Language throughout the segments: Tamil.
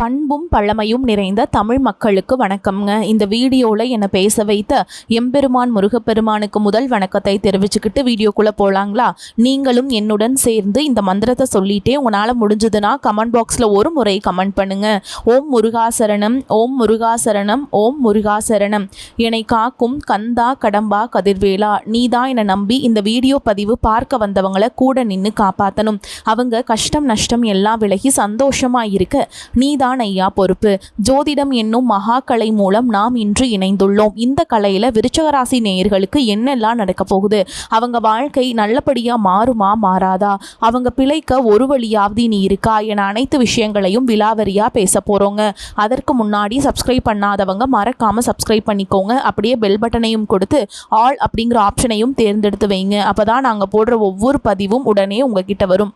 பண்பும் பழமையும் நிறைந்த தமிழ் மக்களுக்கு வணக்கம்ங்க. இந்த வீடியோவில் என்னை பேச வைத்த எம்பெருமான் முருகப்பெருமானுக்கு முதல் வணக்கத்தை தெரிவிச்சுக்கிட்டு வீடியோக்குள்ளே போகலாங்களா? நீங்களும் என்னுடன் சேர்ந்து இந்த மந்திரத்தை சொல்லிட்டே உங்களால் முடிஞ்சதுன்னா கமெண்ட் பாக்ஸில் ஒரு முறை கமெண்ட் பண்ணுங்க. ஓம் முருகாசரணம், ஓம் முருகாசரணம், ஓம் முருகாசரணம். என்னை காக்கும் கந்தா கடம்பா கதிர்வேலா, நீதான் என்னை நம்பி இந்த வீடியோ பதிவு பார்க்க வந்தவங்களை கூட நின்று காப்பாற்றணும். அவங்க கஷ்டம் நஷ்டம் எல்லாம் விலகி சந்தோஷமாக இருக்க நீதான் ஐயா பொறுப்பு. ஜோதிடம் என்னும் மகா கலை மூலம் நாம் இன்று இணைந்துள்ளோம். இந்த கலையில விருச்சகராசி நேயர்களுக்கு என்னெல்லாம் நடக்க போகுது, அவங்க வாழ்க்கை நல்லபடியா மாறுமா மாறாதா, அவங்க பிழைக்க ஒரு வழியாவது நீ இருக்கா என அனைத்து விஷயங்களையும் விலாவரியா பேச போறோங்க. அதற்கு முன்னாடி சப்ஸ்கிரைப் பண்ணாதவங்க மறக்காம சப்ஸ்கிரைப் பண்ணிக்கோங்க. அப்படியே பெல் பட்டனையும் கொடுத்து ஆல் அப்படிங்கிற ஆப்ஷனையும் தேர்ந்தெடுத்து வைங்க. அப்பதான் நாங்க போடுற ஒவ்வொரு பதிவும் உடனே உங்ககிட்ட வரும்.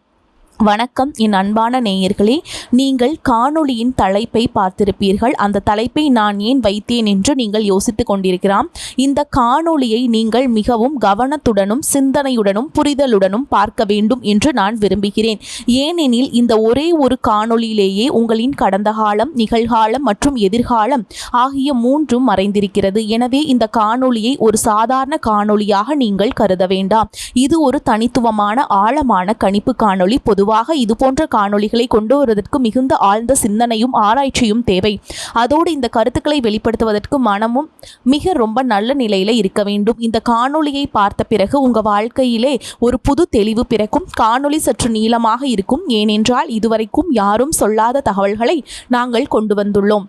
வணக்கம் என் அன்பான நேயர்களே, நீங்கள் காணொளியின் தலைப்பை பார்த்திருப்பீர்கள். அந்த தலைப்பை நான் ஏன் வைத்தேன் என்று நீங்கள் யோசித்து கொண்டிருக்கிறாம். இந்த காணொளியை நீங்கள் மிகவும் கவனத்துடனும் சிந்தனையுடனும் புரிதலுடனும் பார்க்க வேண்டும் என்று நான் விரும்புகிறேன். ஏனெனில் இந்த ஒரே ஒரு காணொளியிலேயே உங்களின் கடந்த காலம், நிகழ்காலம் மற்றும் எதிர்காலம் ஆகிய மூன்றும் மறைந்திருக்கிறது. எனவே இந்த காணொளியை ஒரு சாதாரண காணொளியாக நீங்கள் கருத வேண்டாம். இது ஒரு தனித்துவமான ஆழமான கணிப்பு காணொளி. பொதுவாக இது போன்ற காணொளிகளை கொண்டு வருவதற்கு மிகுந்த ஆழ்ந்த சிந்தனையும் ஆராய்ச்சியும் தேவை. அதோடு இந்த கருத்துக்களை வெளிப்படுத்துவதற்கு மனமும் ரொம்ப நல்ல நிலையில இருக்க வேண்டும். இந்த காணொளியை பார்த்த பிறகு உங்க வாழ்க்கையிலே ஒரு புது தெளிவு பிறக்கும். காணொளி சற்று நீளமாக இருக்கும், ஏனென்றால் இதுவரைக்கும் யாரும் சொல்லாத தகவல்களை நாங்கள் கொண்டு வந்துள்ளோம்.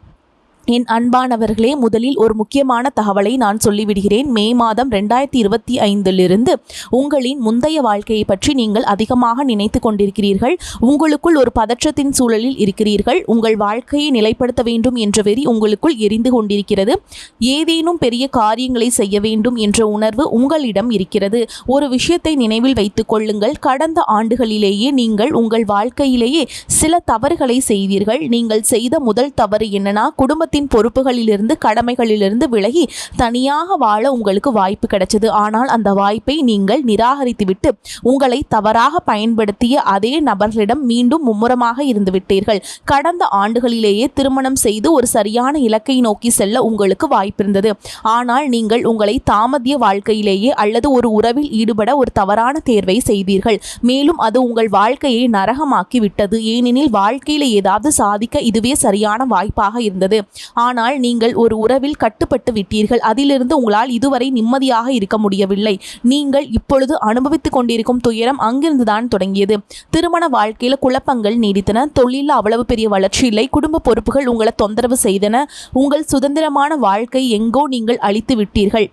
என் அன்பானவர்களே, முதலில் ஒரு முக்கியமான தகவலை நான் சொல்லிவிடுகிறேன். மே மாதம் 2025 உங்களின் முந்தைய வாழ்க்கையை பற்றி நீங்கள் அதிகமாக நினைத்து கொண்டிருக்கிறீர்கள். உங்களுக்குள் ஒரு பதற்றத்தின் சூழலில் இருக்கிறீர்கள். உங்கள் வாழ்க்கையை நிலைப்படுத்த வேண்டும் என்ற வெறி உங்களுக்குள் எரிந்து கொண்டிருக்கிறது. ஏதேனும் பெரிய காரியங்களை செய்ய வேண்டும் என்ற உணர்வு உங்களிடம் இருக்கிறது. ஒரு விஷயத்தை நினைவில் வைத்துக் கொள்ளுங்கள். கடந்த ஆண்டுகளிலேயே நீங்கள் உங்கள் வாழ்க்கையிலேயே சில தவறுகளை செய்தீர்கள். நீங்கள் செய்த முதல் தவறு என்னன்னா, குடும்பத்தின் பொறுப்புகளிலிருந்து கடமைகளிலிருந்து விலகி தனியாக வாழ உங்களுக்கு வாய்ப்பு கிடைச்சது. ஆனால் அந்த வாய்ப்பை நீங்கள் நிராகரித்துவிட்டு உங்களை தவறாக பயன்படுத்திய அதே நபர்களிடம் மீண்டும் மும்முரமாக இருந்து விட்டீர்கள். கடந்த ஆண்டுகளிலேயே திருமணம் செய்து ஒரு சரியான இலக்கை நோக்கி செல்ல உங்களுக்கு வாய்ப்பிருந்தது. ஆனால் நீங்கள் உங்களை தாமதிய வாழ்க்கையிலேயே அல்லது ஒரு உறவில் ஈடுபட ஒரு தவறான தேர்வை செய்தீர்கள். மேலும் அது உங்கள் வாழ்க்கையை நரகமாக்கி விட்டது. ஏனெனில் வாழ்க்கையில ஏதாவது சாதிக்க இதுவே சரியான வாய்ப்பாக இருந்தது. ஆனால் நீங்கள் ஒரு உறவில் கட்டுப்பட்டு விட்டீர்கள். அதிலிருந்து உங்களால் இதுவரை நிம்மதியாக இருக்க முடியவில்லை. நீங்கள் இப்பொழுது அனுபவித்துக் கொண்டிருக்கும் துயரம் அங்கிருந்துதான் தொடங்கியது. திருமண வாழ்க்கையில குழப்பங்கள் நீடித்தன. தொழிலில் அவ்வளவு பெரிய வளர்ச்சி இல்லை. குடும்ப பொறுப்புகள் உங்களை தொந்தரவு செய்தன. உங்கள் சுதந்திரமான வாழ்க்கை எங்கோ நீங்கள் அழித்து விட்டீர்கள்.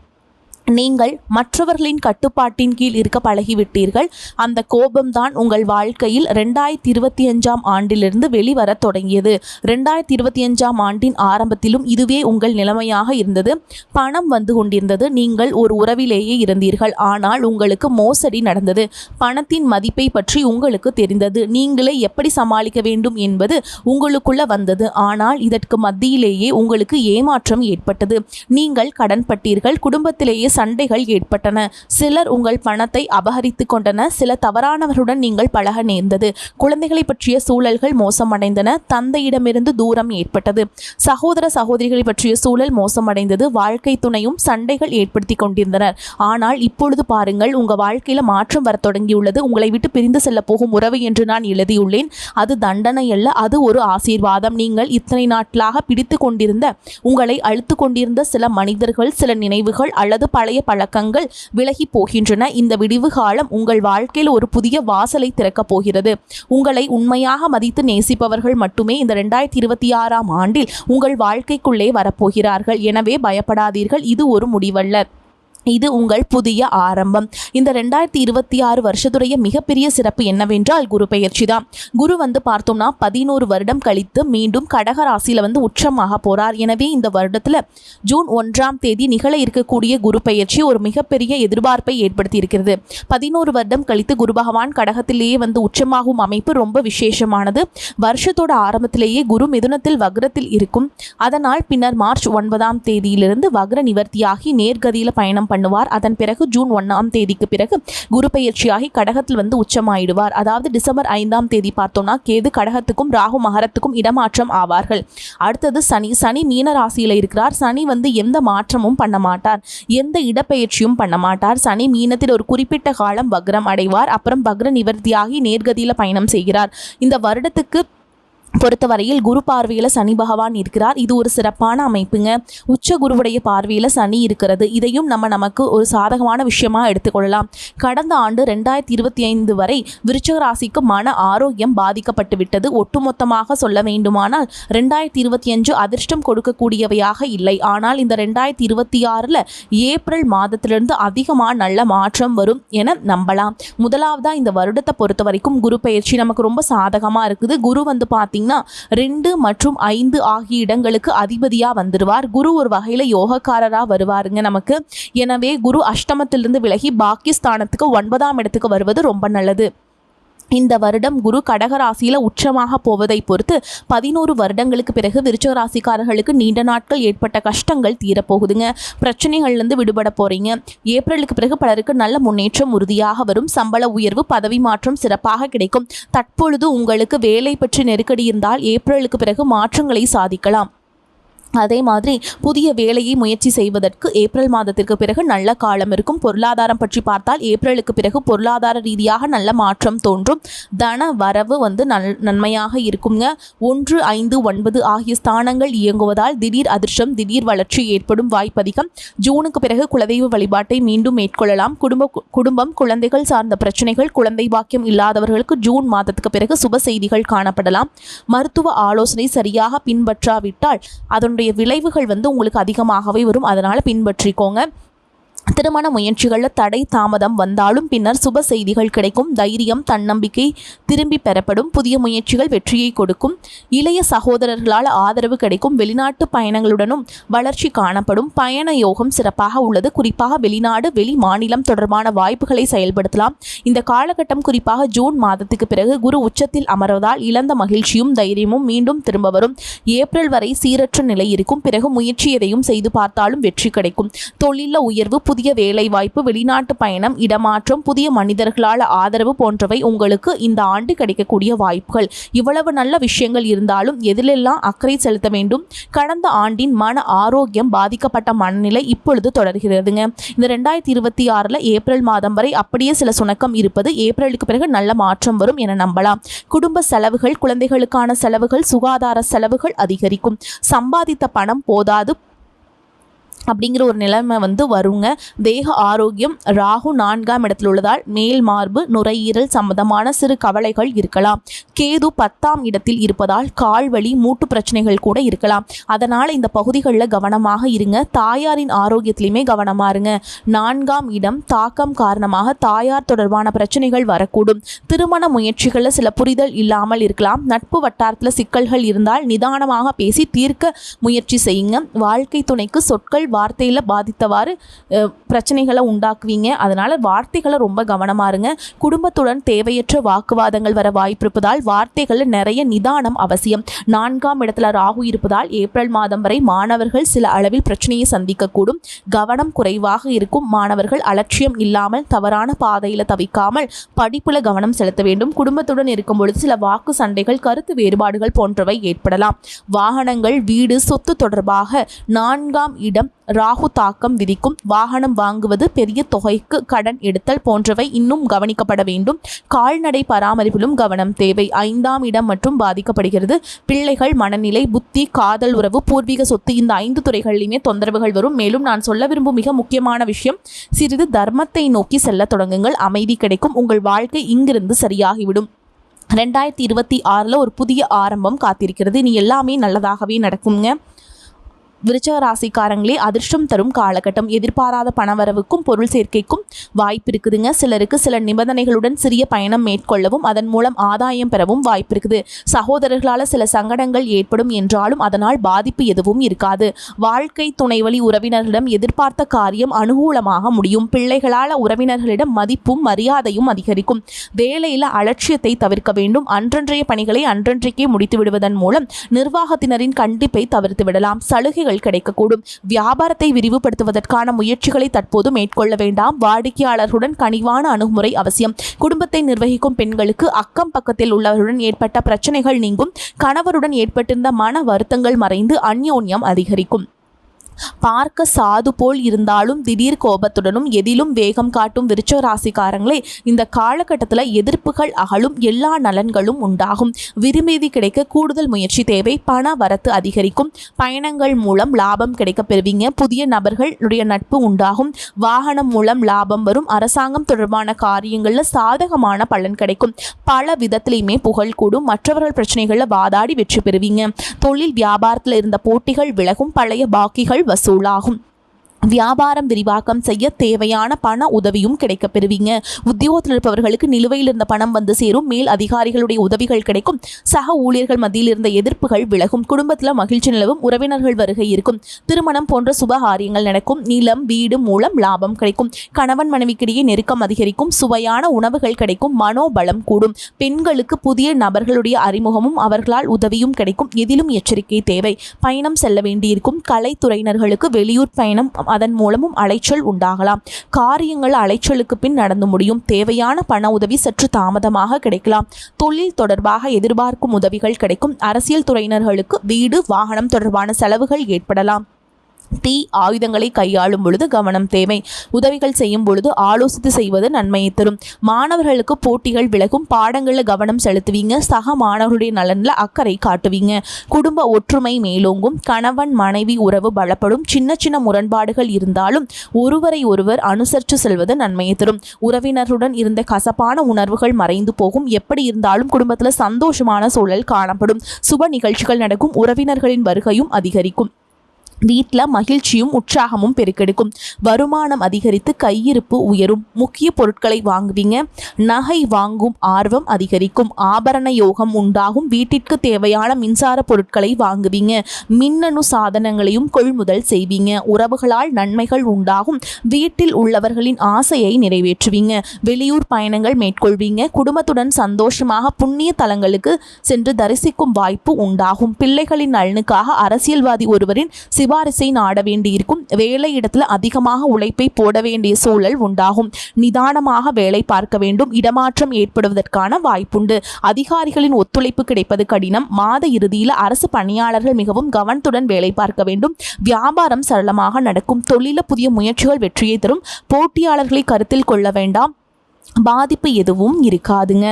நீங்கள் மற்றவர்களின் கட்டுப்பாட்டின் கீழ் இருக்க பழகிவிட்டீர்கள். அந்த கோபம்தான் உங்கள் வாழ்க்கையில் 2025 ஆண்டிலிருந்து வெளிவர தொடங்கியது. 2025 ஆண்டின் ஆரம்பத்திலும் இதுவே உங்கள் நிலைமையாக இருந்தது. பணம் வந்து கொண்டிருந்தது. நீங்கள் ஒரு உறவிலேயே இருந்தீர்கள். ஆனால் உங்களுக்கு மோசடி நடந்தது. பணத்தின் மதிப்பை பற்றி உங்களுக்கு தெரிந்தது. நீங்களே எப்படி சமாளிக்க வேண்டும் என்பது உங்களுக்குள்ள வந்தது. ஆனால் இதற்கு மத்தியிலேயே உங்களுக்கு ஏமாற்றம் ஏற்பட்டது. நீங்கள் கடன்பட்டீர்கள். குடும்பத்திலேயே சண்டைகள் ஏற்பட்டன. சிலர் உங்கள் பணத்தை அபகரித்து கொண்டனர். சில தவறானவர்களுடன் நீங்கள் பழக நேர்ந்தது. குழந்தைகளை பற்றிய சூழல்கள் மோசமடைந்தன. தந்தையிடமிருந்து தூரம் ஏற்பட்டது. சகோதர சகோதரிகளை பற்றிய சூழல் மோசமடைந்தது. வாழ்க்கை துணையும் சண்டைகள் ஏற்படுத்தி கொண்டிருந்தனர். ஆனால் இப்பொழுது பாருங்கள், உங்க வாழ்க்கையில மாற்றம் வர தொடங்கியுள்ளது. உங்களை விட்டு பிரிந்து செல்ல போகும் உறவு என்று நான் எழுதியுள்ளேன். அது தண்டனை அல்ல, அது ஒரு ஆசீர்வாதம். நீங்கள் இத்தனை நாட்களாக பிடித்து கொண்டிருந்த, உங்களை அழுத்து கொண்டிருந்த சில மனிதர்கள், சில நினைவுகள் அல்லது பழைய பழக்கங்கள் விலகி போகின்றன. இந்த விடிவு காலம் உங்கள் வாழ்க்கையில் ஒரு புதிய வாசலை திறக்கப் போகிறது. உங்களை உண்மையாக மதித்து நேசிப்பவர்கள் மட்டுமே இந்த 2026 ஆண்டில் உங்கள் வாழ்க்கைக்குள்ளே வரப்போகிறார்கள். எனவே பயப்படாதீர்கள். இது ஒரு முடிவல்ல, இது உங்கள் புதிய ஆரம்பம். இந்த 2026 வருஷத்துடைய மிகப்பெரிய சிறப்பு என்னவென்றால் குரு பெயர்ச்சி தான். குரு பார்த்தோம்னா 11 வருடம் கழித்து மீண்டும் கடக ராசியில உச்சமாக போறார். எனவே இந்த வருடத்துல ஜூன் 1 நிகழ இருக்கக்கூடிய குரு பெயர்ச்சி ஒரு மிகப்பெரிய எதிர்பார்ப்பை ஏற்படுத்தி இருக்கிறது. 11 வருடம் கழித்து குரு பகவான் கடகத்திலேயே உச்சமாகும் அமைப்பு ரொம்ப விசேஷமானது. வருஷத்தோட ஆரம்பத்திலேயே குரு மிதுனத்தில் வக்ரத்தில் இருக்கும். அதனால் பின்னர் மார்ச் 9 வக்ர நிவர்த்தியாகி நேர்கதியில பயணம் பண்ணுவார். அதன் பிறகு ஜூன் 1ஆம் தேதிக்கு பிறகு குரு பெயர்ச்சியாகி கடகத்தில் வந்து உச்சமாயிடுவார். அதாவது டிசம்பர் 5ஆம் தேதி பார்த்தோம்னா கேது கடகத்துக்கும் ராகு மகரத்துக்கும் இடமாற்றம் ஆவார்கள். அடுத்தது சனி மீன ராசியில் இருக்கிறார். சனி வந்து எந்த மாற்றமும் பண்ண மாட்டார், எந்த இடப்பெயர்ச்சியும் பண்ண மாட்டார். சனி மீனத்தில் ஒரு குறிப்பிட்ட காலம் வக்ரம் அடைவார். அப்புறம் வக்ர நிவர்த்தியாகி நேர்கதியில் பயணம் செய்கிறார். இந்த வருடத்துக்கு பொறுத்தவரையில் குரு பார்வையில் சனி பகவான் இருக்கிறார். இது ஒரு சிறப்பான அமைப்புங்க. உச்ச குருவுடைய பார்வையில் சனி இருக்கிறது. இதையும் நமக்கு ஒரு சாதகமான விஷயமா எடுத்துக்கொள்ளலாம். கடந்த ஆண்டு 2025 வரை விருச்சிக ராசிக்கு மன ஆரோக்கியம் பாதிக்கப்பட்டு விட்டது. ஒட்டுமொத்தமாக சொல்ல வேண்டுமானால் 2025 அதிர்ஷ்டம் கொடுக்கக்கூடியவையாக இல்லை. ஆனால் இந்த 2026 ஏப்ரல் மாதத்திலிருந்து அதிகமாக நல்ல மாற்றம் வரும் என நம்பலாம். முதலாவதாக இந்த வருடத்தை பொறுத்த வரைக்கும் குரு பயிற்சி நமக்கு ரொம்ப சாதகமாக இருக்குது. குரு வந்து பார்த்தீங்கன்னா 2 மற்றும் 5 ஆகிய இடங்களுக்கு அதிபதியா வந்துடுவார். குரு ஒரு வகையில யோகக்காரரா வருவாருங்க நமக்கு. எனவே குரு அஷ்டமத்திலிருந்து விலகி பாக்கியஸ்தானத்துக்கு 9ஆம் இடத்துக்கு வருவது ரொம்ப நல்லது. இந்த வருடம் குரு கடக ராசியில் உச்சமாக போவதை பொறுத்து 11 வருடங்களுக்கு பிறகு விருச்சிக ராசிக்காரர்களுக்கு நீண்ட நாட்கள் ஏற்பட்ட கஷ்டங்கள் தீரப்போகுதுங்க. பிரச்சனைகள்லேருந்து விடுபட போகிறீங்க. ஏப்ரலுக்கு பிறகு பலருக்கு நல்ல முன்னேற்றம் உறுதியாக வரும். சம்பள உயர்வு, பதவி மாற்றம் சிறப்பாக கிடைக்கும். தற்பொழுது உங்களுக்கு வேலை பற்றி நெருக்கடி இருந்தால் ஏப்ரலுக்கு பிறகு மாற்றங்களை சாதிக்கலாம். அதே மாதிரி புதிய வேலையை முயற்சி செய்வதற்கு ஏப்ரல் மாதத்திற்கு பிறகு நல்ல காலம் இருக்கும். பொருளாதாரம் பற்றி பார்த்தால் ஏப்ரலுக்கு பிறகு பொருளாதார ரீதியாக நல்ல மாற்றம் தோன்றும். தன வரவு வந்து நன்மையாக இருக்குங்க. 1, 5, 9 ஆகிய ஸ்தானங்கள் இயங்குவதால் திடீர் அதிர்ஷ்டம், திடீர் வளர்ச்சி ஏற்படும் வாய்ப்பு அதிகம். ஜூனுக்கு பிறகு குலதெய்வ வழிபாட்டை மீண்டும் மேற்கொள்ளலாம். குடும்பம் குழந்தைகள் சார்ந்த பிரச்சனைகள், குழந்தை பாக்கியம் இல்லாதவர்களுக்கு ஜூன் மாதத்துக்கு பிறகு சுப செய்திகள் காணப்படலாம். மருத்துவ ஆலோசனை சரியாக பின்பற்றாவிட்டால் அதனுடைய விளைவுகள் வந்து உங்களுக்கு அதிகமாகவே வரும். அதனால பின்பற்றிக்கோங்க. திருமண முயற்சிகளில் தடை தாமதம் வந்தாலும் பின்னர் சுப செய்திகள் கிடைக்கும். தைரியம், தன்னம்பிக்கை திரும்பி பெறப்படும். புதிய முயற்சிகள் வெற்றியை கொடுக்கும். இளைய சகோதரர்களால் ஆதரவு கிடைக்கும். வெளிநாட்டு பயணங்களுடனும் வளர்ச்சி காணப்படும். பயண யோகம் சிறப்பாக உள்ளது. குறிப்பாக வெளிநாடு, வெளி மாநிலம் தொடர்பான வாய்ப்புகளை செயல்படுத்தலாம். இந்த காலகட்டம் குறிப்பாக ஜூன் மாதத்துக்கு பிறகு குரு உச்சத்தில் அமர்வதால் இழந்த மகிழ்ச்சியும் தைரியமும் மீண்டும் திரும்ப வரும். ஏப்ரல் வரை சீரற்ற நிலை இருக்கும். பிறகு முயற்சி எதையும் செய்து பார்த்தாலும் வெற்றி கிடைக்கும். தொழில உயர்வு, புதிய வேலை வாய்ப்பு, வெளிநாட்டு பயணம், இடமாற்றம், புதிய மனிதர்களால் ஆதரவு போன்றவை உங்களுக்கு இந்த ஆண்டு கிடைக்கக்கூடிய வாய்ப்புகள். இவ்வளவு நல்ல விஷயங்கள் இருந்தாலும் எதிலெல்லாம் அக்கறை செலுத்த வேண்டும்? கடந்த ஆண்டின் மன ஆரோக்கியம் பாதிக்கப்பட்ட மனநிலை இப்பொழுது தொடர்கிறதுங்க. இந்த 2026 ஏப்ரல் மாதம் வரை அப்படியே சில சுணக்கம் இருப்பது. ஏப்ரலுக்கு பிறகு நல்ல மாற்றம் வரும் என நம்பலாம். குடும்ப செலவுகள், குழந்தைகளுக்கான செலவுகள், சுகாதார செலவுகள் அதிகரிக்கும். சம்பாதித்த பணம் போதாது அப்படிங்கிற ஒரு நிலைமை வந்து வருங்க. தேக ஆரோக்கியம், ராகு 4ஆம் இடத்தில் உள்ளதால் மேல் மார்பு, நுரையீரல் சம்பந்தமான சிறு கவலைகள் இருக்கலாம். கேது 10ஆம் இடத்தில் இருப்பதால் கால்வலி, மூட்டு பிரச்சனைகள் கூட இருக்கலாம். அதனால் இந்த பகுதிகளில் கவனமாக இருங்க. தாயாரின் ஆரோக்கியத்திலையுமே கவனமாக இருங்க. 4ஆம் இடம் தாக்கம் காரணமாக தாயார் தொடர்பான பிரச்சனைகள் வரக்கூடும். திருமண முயற்சிகளில் சில புரிதல் இல்லாமல் இருக்கலாம். நட்பு வட்டாரத்தில் சிக்கல்கள் இருந்தால் நிதானமாக பேசி தீர்க்க முயற்சி செய்யுங்க. வாழ்க்கை துணைக்கு சொற்கள் வார்த்தையில் பாதித்தவாறு பிரச்சனைகளை உண்டாக்குவீங்க. அதனால் வார்த்தைகளை ரொம்ப கவனமாக இருங்க. குடும்பத்துடன் தேவையற்ற வாக்குவாதங்கள் வர வாய்ப்பு இருப்பதால் வார்த்தைகளில் நிறைய நிதானம் அவசியம். 4ஆம் இடத்துல ராகு இருப்பதால் ஏப்ரல் மாதம் வரை மாணவர்கள் சில அளவில் பிரச்சனையை சந்திக்கக்கூடும். கவனம் குறைவாக இருக்கும். மாணவர்கள் அலட்சியம் இல்லாமல் தவறான பாதையில் தவிக்காமல் படிப்புல கவனம் செலுத்த வேண்டும். குடும்பத்துடன் இருக்கும் பொழுது சில வாக்கு சண்டைகள், கருத்து வேறுபாடுகள் போன்றவை ஏற்படலாம். வாகனங்கள், வீடு, சொத்து தொடர்பாக 4ஆம் இடம் ராகு தாக்கம் விதிக்கும். வாகனம் வாங்குவது, பெரிய தொகைக்கு கடன் எடுத்தல் போன்றவை இன்னும் கவனிக்கப்பட வேண்டும். கால்நடை பராமரிப்பிலும் கவனம் தேவை. 5ஆம் இடம் மற்றும் பாதிக்கப்படுகிறது. பிள்ளைகள், மனநிலை, புத்தி, காதல் உறவு, பூர்வீக சொத்து, இந்த 5 துறைகளிலுமே தொந்தரவுகள் வரும். மேலும் நான் சொல்ல விரும்பும் மிக முக்கியமான விஷயம், சிறிது தர்மத்தை நோக்கி செல்ல தொடங்குங்கள். அமைதி கிடைக்கும். உங்கள் வாழ்க்கை இங்கிருந்து சரியாகிவிடும். 2026 ஒரு புதிய ஆரம்பம் காத்திருக்கிறது. இனி எல்லாமே நல்லதாகவே நடக்குங்க. விருச்சிக ராசிக்காரங்களே, அதிர்ஷ்டம் தரும் காலகட்டம். எதிர்பாராத பணவரவுக்கும் பொருள் சேர்க்கைக்கும் வாய்ப்பு இருக்குதுங்க. சிலருக்கு சில நிபந்தனைகளுடன் சிறிய பயணம் மேற்கொள்ளவும் அதன் மூலம் ஆதாயம் பெறவும் வாய்ப்பு இருக்குது. சகோதரர்களால் சில சங்கடங்கள் ஏற்படும் என்றாலும் அதனால் பாதிப்பு எதுவும் இருக்காது. வாழ்க்கை துணை வழி உறவினர்களிடம் எதிர்பார்த்த காரியம் அனுகூலமாக முடியும். பிள்ளைகளால் உறவினர்களிடம் மதிப்பும் மரியாதையும் அதிகரிக்கும். வேலையில் அலட்சியத்தை தவிர்க்க வேண்டும். அன்றன்றைய பணிகளை அன்றன்றைக்கே முடித்து விடுவதன் மூலம் நிர்வாகத்தினரின் கண்டிப்பை தவிர்த்து விடலாம். சலுகைகள் உதவிகள் கிடைக்கக்கூடும். வியாபாரத்தை விரிவுபடுத்துவதற்கான முயற்சிகளை தற்போது மேற்கொள்ள வேண்டாம். வாடிக்கையாளர்களுடன் கனிவான அணுகுமுறை அவசியம். குடும்பத்தை நிர்வகிக்கும் பெண்களுக்கு அக்கம் பக்கத்தில் உள்ளவருடன் ஏற்பட்ட பிரச்சனைகள் நீங்கும். கணவருடன் ஏற்பட்டிருந்த மன வருத்தங்கள் மறைந்து அந்யோன்யம் அதிகரிக்கும். பார்க்க சாது போல் இருந்தாலும் திடீர் கோபத்துடனும் எதிலும் வேகம் காட்டும் விருச்சிக ராசிக்காரங்களே, இந்த காலகட்டத்தில் எதிர்ப்புகள் அகலும், எல்லா நலன்களும் உண்டாகும். விரும்பியது கிடைக்க கூடுதல் முயற்சி தேவை. பண வரத்து அதிகரிக்கும். பயணங்கள் மூலம் லாபம் கிடைக்க பெறுவீங்க. புதிய நபர்களுடைய நட்பு உண்டாகும். வாகனம் மூலம் லாபம் வரும். அரசாங்கம் தொடர்பான காரியங்களில் சாதகமான பலன் கிடைக்கும். பல விதத்திலையுமே புகழ் கூடும். மற்றவர்கள் பிரச்சனைகளில் வாதாடி வெற்றி பெறுவீங்க. தொழில் வியாபாரத்தில் இருந்த போட்டிகள் விலகும். பழைய பாக்கிகள் வசூலாகும். வியாபாரம் விரிவாக்கம் செய்ய தேவையான பண உதவியும் கிடைக்க பெறுவீங்க. உத்தியோகத்தில் இருப்பவர்களுக்கு நிலுவையில் இருந்த பணம் வந்து சேரும். மேல் அதிகாரிகளுடைய உதவிகள் கிடைக்கும். சக ஊழியர்கள் மத்தியில் இருந்த எதிர்ப்புகள் விலகும். குடும்பத்தில் மகிழ்ச்சி நிலவும். உறவினர்கள் வருகை இருக்கும். திருமணம் போன்ற சுபகாரியங்கள் நடக்கும். நிலம் வீடு மூலம் லாபம் கிடைக்கும். கணவன் மனைவிக்கிடையே நெருக்கம் அதிகரிக்கும். சுவையான உணவுகள் கிடைக்கும். மனோபலம் கூடும். பெண்களுக்கு புதிய நபர்களுடைய அறிமுகமும் அவர்களால் உதவியும் கிடைக்கும். எதிலும் எச்சரிக்கை தேவை. பயணம் செல்ல வேண்டியிருக்கும். கலைத்துறையினர்களுக்கு வெளியூர் பயணம், அதன் மூலமும் அலைச்சல் உண்டாகலாம். காரியங்கள் அலைச்சலுக்கு பின் நடந்து முடியும். தேவையான பண உதவி சற்று தாமதமாக கிடைக்கலாம். தொழில் தொடர்பாக எதிர்பார்க்கும் உதவிகள் கிடைக்கும். அரசியல் துறையினர்களுக்கு வீடு வாகனம் தொடர்பான செலவுகள் ஏற்படலாம். தீ ஆயுதங்களை கையாளும் பொழுது கவனம் தேவை. உதவிகள் செய்யும் பொழுது ஆலோசித்து செய்வது நன்மையை தரும். மாணவர்களுக்கு போட்டிகள் விலகும். பாடங்களில் கவனம் செலுத்துவீங்க. சக மாணவர்களுடைய நலனில் அக்கறை காட்டுவீங்க. குடும்ப ஒற்றுமை மேலோங்கும். கணவன் மனைவி உறவு பலப்படும். சின்ன சின்ன முரண்பாடுகள் இருந்தாலும் ஒருவரை ஒருவர் அனுசரித்து செல்வது நன்மையை தரும். உறவினர்களுடன் இருந்த கசப்பான உணர்வுகள் மறைந்து போகும். எப்படி இருந்தாலும் குடும்பத்தில் சந்தோஷமான சூழல் காணப்படும். சுப நிகழ்ச்சிகள் நடக்கும். உறவினர்களின் வருகையும் அதிகரிக்கும். வீட்டில் மகிழ்ச்சியும் உற்சாகமும் பெருக்கெடுக்கும். வருமானம் அதிகரித்து கையிருப்பு உயரும். முக்கிய பொருட்களை வாங்குவீங்க. நகை வாங்கும் ஆர்வம் அதிகரிக்கும். ஆபரண யோகம் உண்டாகும். வீட்டிற்கு தேவையான மின்சார பொருட்களை வாங்குவீங்க. மின்னணு சாதனங்களையும் கொள்முதல் செய்வீங்க. உறவுகளால் நன்மைகள் உண்டாகும். வீட்டில் உள்ளவர்களின் ஆசையை நிறைவேற்றுவீங்க. வெளியூர் பயணங்கள் மேற்கொள்வீங்க. குடும்பத்துடன் சந்தோஷமாக புண்ணிய தலங்களுக்கு சென்று தரிசிக்கும் வாய்ப்பு உண்டாகும். பிள்ளைகளின் நலனுக்காக அரசியல்வாதி ஒருவரின் சிபாரிசை நாட வேண்டியிருக்கும். வேலை இடத்துல அதிகமாக உழைப்பை போட வேண்டிய சூழல் உண்டாகும். நிதானமாக வேலை பார்க்க வேண்டும். இடமாற்றம் ஏற்படுவதற்கான வாய்ப்புண்டு. அதிகாரிகளின் ஒத்துழைப்பு கிடைப்பது கடினம். மாத இறுதியில் அரசு பணியாளர்கள் மிகவும் கவனத்துடன் வேலை பார்க்க வேண்டும். வியாபாரம் சரளமாக நடக்கும். தொழில புதிய முயற்சிகள் வெற்றியை தரும். போட்டியாளர்களை கருத்தில் கொள்ள வேண்டாம். பாதிப்பு எதுவும் இருக்காதுங்க.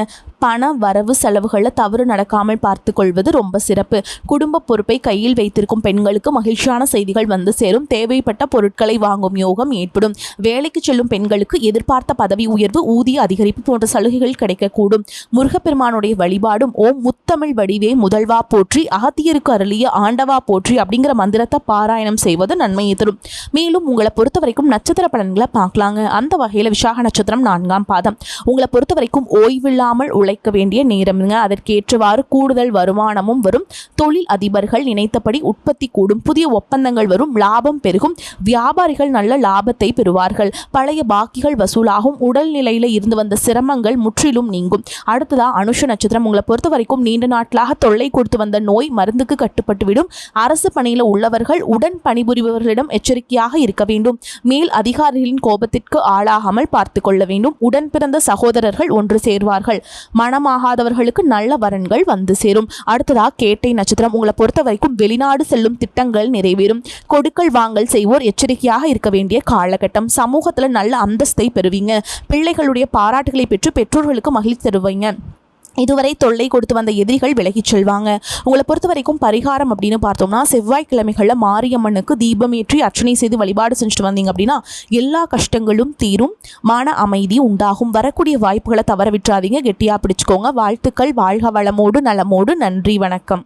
பண வரவு செலவுகளில் தவறு நடக்காமல் பார்த்து கொள்வது ரொம்ப சிறப்பு. குடும்ப பொறுப்பை கையில் வைத்திருக்கும் பெண்களுக்கு மகிழ்ச்சியான செய்திகள் வந்து சேரும். தேவைப்பட்ட பொருட்களை வாங்கும் யோகம் ஏற்படும். வேலைக்கு செல்லும் பெண்களுக்கு எதிர்பார்த்த பதவி உயர்வு, ஊதிய அதிகரிப்பு போன்ற சலுகைகள் கிடைக்கக்கூடும். முருகப்பெருமானுடைய வழிபாடும் ஓம் முத்தமிழ் வடிவே முதல்வா போற்றி அகத்தியருக்கு அருளிய ஆண்டவா போற்றி அப்படிங்கிற மந்திரத்தை பாராயணம் செய்வது நன்மையை தரும். மேலும் உங்களை பொறுத்த வரைக்கும் நட்சத்திர பலன்களை பார்க்கலாங்க. அந்த வகையில் விசாக நட்சத்திரம் 4ஆம் பாதம். உங்களை பொறுத்த வரைக்கும் ஓய்வில்லாமல் உழைக்க வேண்டிய நேரம்ங்க. அதற்கேற்றவாறு கூடுதல் வருமானமும் வரும். தொழில் அதிபர்கள் நினைத்தபடி உற்பத்தி கூடும். புதிய ஒப்பந்தங்கள் வரும். லாபம் பெருகும். வியாபாரிகள் நல்ல லாபத்தை பெறுவார்கள். பழைய பாக்கிகள் வசூலாகும். உடல்நிலையில் இருந்து வந்த சிரமங்கள் முற்றிலும் நீங்கும். அடுத்ததா அனுஷ நட்சத்திரம். உங்களை பொறுத்த வரைக்கும் நீண்ட நாட்களாக தொல்லை கொடுத்து வந்த நோய் மருந்துக்கு கட்டுப்பட்டுவிடும். அரசு பணியில் உள்ளவர்கள் உடன் பணிபுரிபவர்களிடம் எச்சரிக்கையாக இருக்க வேண்டும். மேல் அதிகாரிகளின் கோபத்திற்கு ஆளாகாமல் பார்த்து கொள்ள வேண்டும். உடன் பிறந்த சகோதரர்கள் ஒன்று சேர்வார்கள். மனமாகாதவர்களுக்கு நல்ல வரன்கள் வந்து சேரும். அடுத்ததா கேட்டை நட்சத்திரம். உங்களை பொறுத்த வரைக்கும் வெளிநாடு செல்லும் திட்டங்கள் நிறைவேறும். கொடுக்கல் வாங்கல் செய்வோர் எச்சரிக்கையாக இருக்க வேண்டிய காலகட்டம். சமூகத்தில் நல்ல அந்தஸ்தை பெறுவீங்க. பிள்ளைகளுடைய பாராட்டுகளை பெற்று பெற்றோர்களுக்கு மகிழ்ச்சி தருவீங்க. இதுவரை தொல்லை கொடுத்து வந்த எதிரிகள் விலகிச் செல்வாங்க. உங்களை பொறுத்த வரைக்கும் பரிகாரம் அப்படின்னு பார்த்தோம்னா, செவ்வாய்க்கிழமைகளில் மாரியம்மனுக்கு தீபம் ஏற்றி அர்ச்சனை செய்து வழிபாடு செஞ்சுட்டு வந்தீங்க அப்படின்னா எல்லா கஷ்டங்களும் தீரும். மன அமைதி உண்டாகும். வரக்கூடிய வாய்ப்புகளை தவற விட்டுறாதீங்க. கெட்டியாக பிடிச்சுக்கோங்க. வாழ்த்துக்கள். வாழ்க வளமோடு நலமோடு. நன்றி, வணக்கம்.